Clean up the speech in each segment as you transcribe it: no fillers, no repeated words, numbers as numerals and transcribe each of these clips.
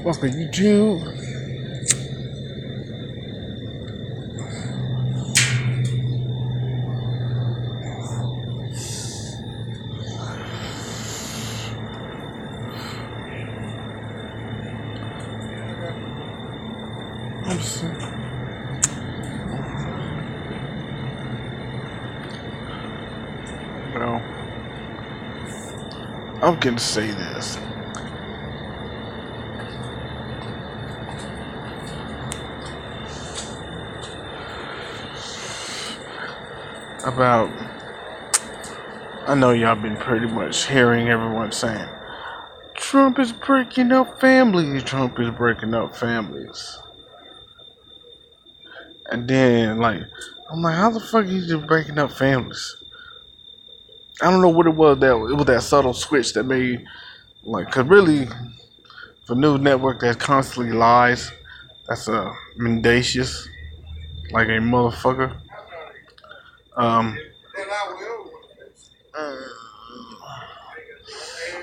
Fucking YouTube. Well, I'm gonna say this. About, I know y'all been pretty much hearing everyone saying, Trump is breaking up families, Trump is breaking up families. And then, I'm like, how the fuck is he breaking up families? I don't know what it was that subtle switch that made, cause really, for news network that constantly lies, that's Mendacious, like a motherfucker. Um,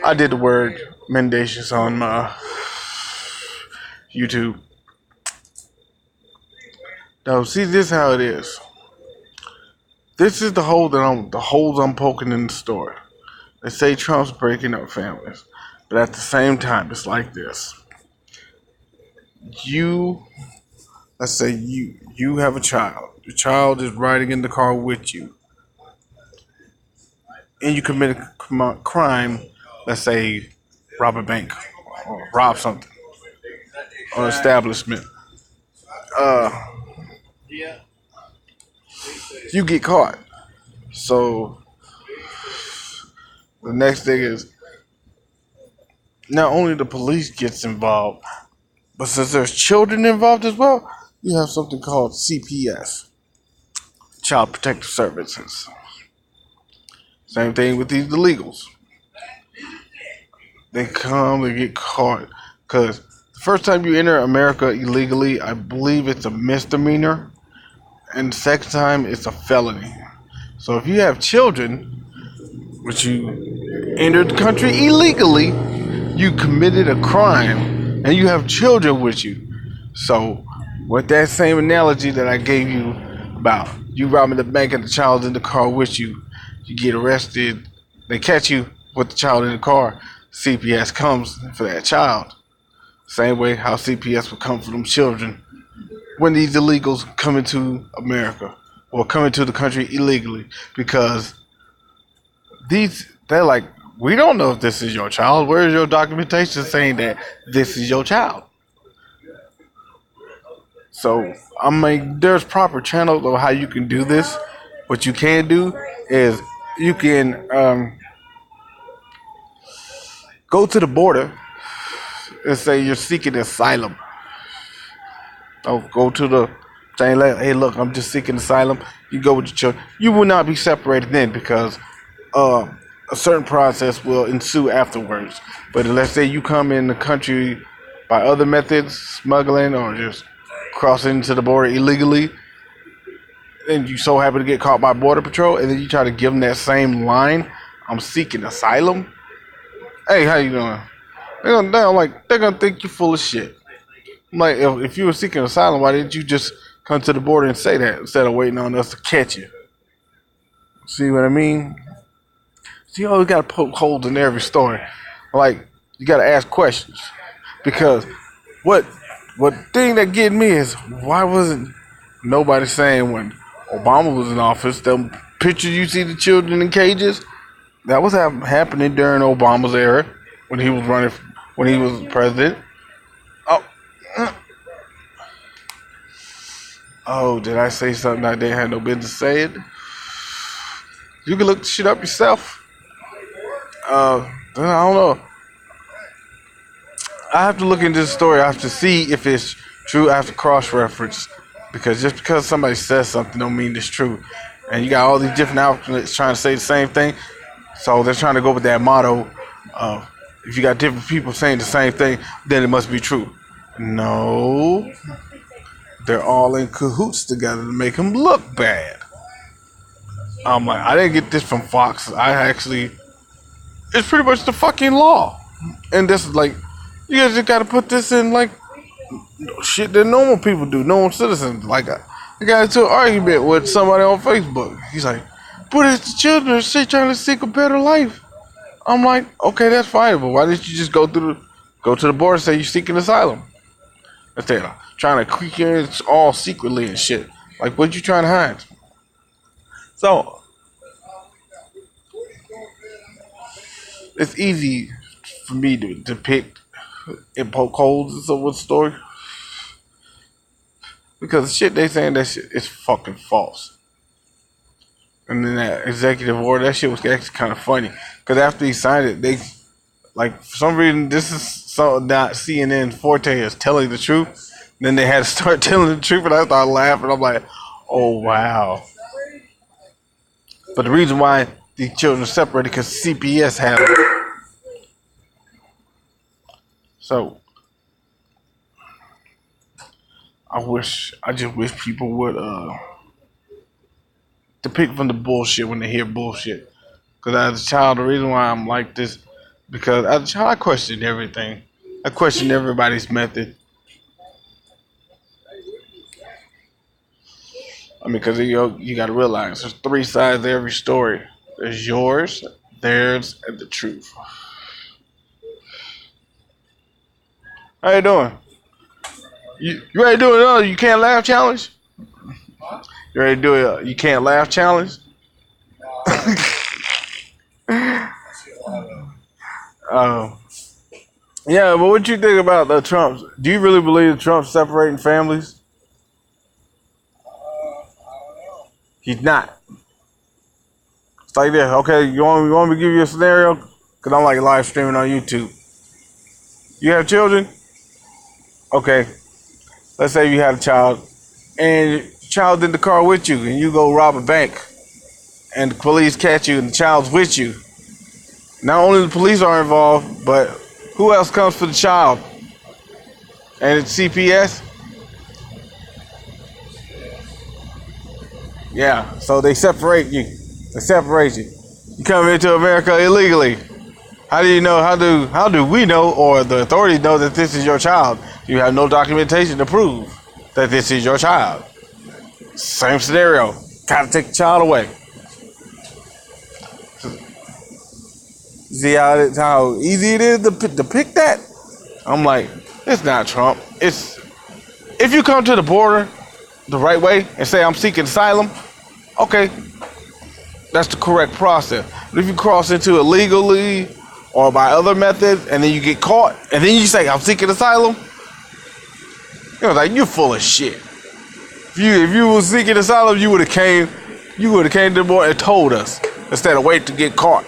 I did the word Mendacious on my YouTube. Now, see, this is how it is. This is the holes I'm poking in the story. They say Trump's breaking up families, but at the same time, it's like this. Let's say you have a child. Your child is riding in the car with you, and you commit a crime. Let's say rob a bank or rob something or an establishment. You get caught. So the next thing is not only the police gets involved, but since there's children involved as well, you have something called CPS, Child Protective Services. Same thing with these illegals. They come, they get caught. Because the first time you enter America illegally, I believe it's a misdemeanor. And the second time, it's a felony. So if you have children, which you entered the country illegally, you committed a crime, and you have children with you. So with that same analogy that I gave you about you robbing the bank and the child in the car with you, you get arrested, they catch you with the child in the car, CPS comes for that child. Same way how CPS would come for them children when these illegals come into America or come into the country illegally, because they're like, we don't know if this is your child. Where is your documentation saying that this is your child? So, I mean, there's proper channels of how you can do this. What you can do is you can go to the border and say you're seeking asylum. Oh, go to the saying, hey, look, I'm just seeking asylum. You go with your children. You will not be separated then, because a certain process will ensue afterwards. But let's say you come in the country by other methods, smuggling or just crossing into the border illegally, and you so happen to get caught by Border Patrol, and then you try to give them that same line, I'm seeking asylum. Hey, how you doing? They're gonna think you're full of shit. Like, if you were seeking asylum, why didn't you just come to the border and say that instead of waiting on us to catch you? See what I mean? So you always got to poke holes in every story. Like, you got to ask questions. Because what thing that get me is, why wasn't nobody saying when Obama was in office, them pictures you see the children in cages, that was happening during Obama's era when he was president. Oh, did I say something I didn't have no business saying? You can look the shit up yourself. I don't know. I have to look into the story. I have to see if it's true. I have to cross-reference, because just because somebody says something don't mean it's true. And you got all these different outlets trying to say the same thing. So they're trying to go with that motto of, if you got different people saying the same thing, then it must be true. No. They're all in cahoots together to make him look bad. I'm like, I didn't get this from Fox. It's pretty much the fucking law. And this is like, You guys just gotta put this in like shit that normal people do, normal citizens. Like I got into an argument with somebody on Facebook. He's like, "But it's the children, shit, trying to seek a better life." I'm like, okay, that's fine, but why didn't you just go to the border and say you're seeking asylum? Instead of trying to creep in all secretly and shit. Like, what you trying to hide? So it's easy for me to depict and poke holes in someone's story because the shit they saying that shit is fucking false. And then that executive order, that shit was actually kind of funny because after he signed it, they like for some reason this is so not CNN forte is telling the truth. Then they had to start telling the truth, and I started laughing. I'm like, oh wow. But the reason why these children are separated because CPS had them. So I just wish people would depict from the bullshit when they hear bullshit. Because as a child, the reason why I'm like this, because as a child, I questioned everything. I questioned everybody's method. I mean, because you got to realize there's three sides to every story. There's yours, theirs, and the truth. How you doing? You ready to do another you can't laugh challenge? You ready to do a you can't laugh challenge? um, yeah, but what you think about the Trumps? Do you really believe the Trump's separating families? He's not. It's like this. Okay, you want me to give you a scenario? Because I'm like live streaming on YouTube. You have children? Okay. Let's say you had a child and your child's in the car with you and you go rob a bank and the police catch you and the child's with you. Not only the police are involved, but who else comes for the child? And it's CPS? Yeah, so they separate you. They separate you. You come into America illegally. How do you know? How do we know, or the authorities know that this is your child? You have no documentation to prove that this is your child. Same scenario. Gotta take the child away. See how easy it is to pick that? I'm like, it's not Trump. It's if you come to the border the right way and say I'm seeking asylum, okay, that's the correct process. But if you cross into illegally or by other methods and then you get caught and then you say I'm seeking asylum, like you're full of shit. If you were seeking asylum, you would have came to the border and told us instead of wait to get caught.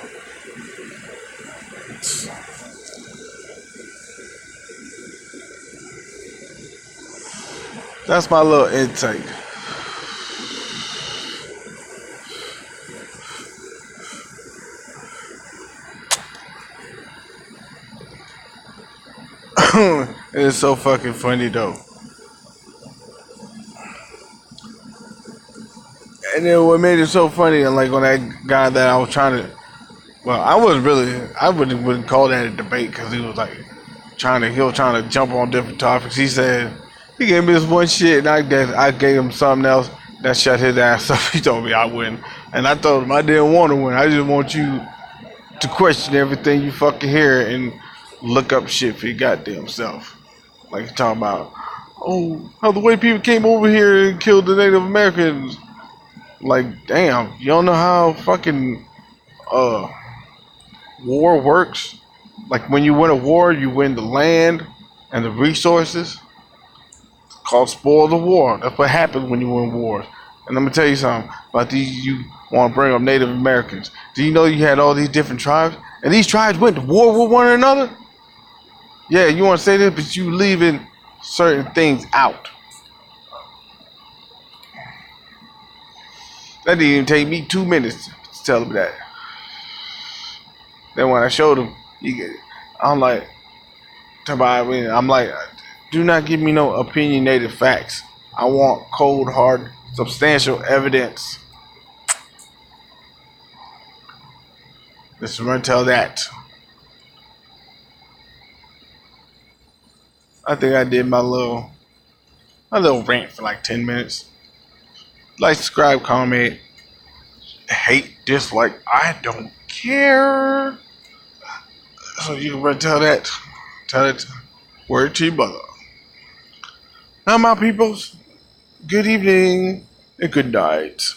That's my little intake. It's so fucking funny though. And then what made it so funny, and like on that guy that I was trying to, well, I wouldn't call that a debate because he was like he was trying to jump on different topics. He said he gave me this one shit, and I gave him something else that shut his ass up. He told me I wouldn't, and I told him I didn't want to win. I just want you to question everything you fucking hear and look up shit for your goddamn self. Like you're talking about, oh, how the white people came over here and killed the Native Americans. Like, damn, you don't know how fucking war works? Like when you win a war, you win the land and the resources. It's called spoil the war. That's what happens when you win wars. And I'm gonna tell you something about these. You want to bring up Native Americans? Do you know you had all these different tribes, and these tribes went to war with one another? Yeah, you want to say this, but you leaving certain things out. That didn't even take me 2 minutes to tell him that. Then when I showed him, I'm like, I'm like, do not give me no opinionated facts. I want cold, hard, substantial evidence. Let's run tell that. I think I did my little rant for like 10 minutes. Like, subscribe, comment, hate, dislike. I don't care. So you can run tell that word to your mother. Now, my peoples, good evening and good night.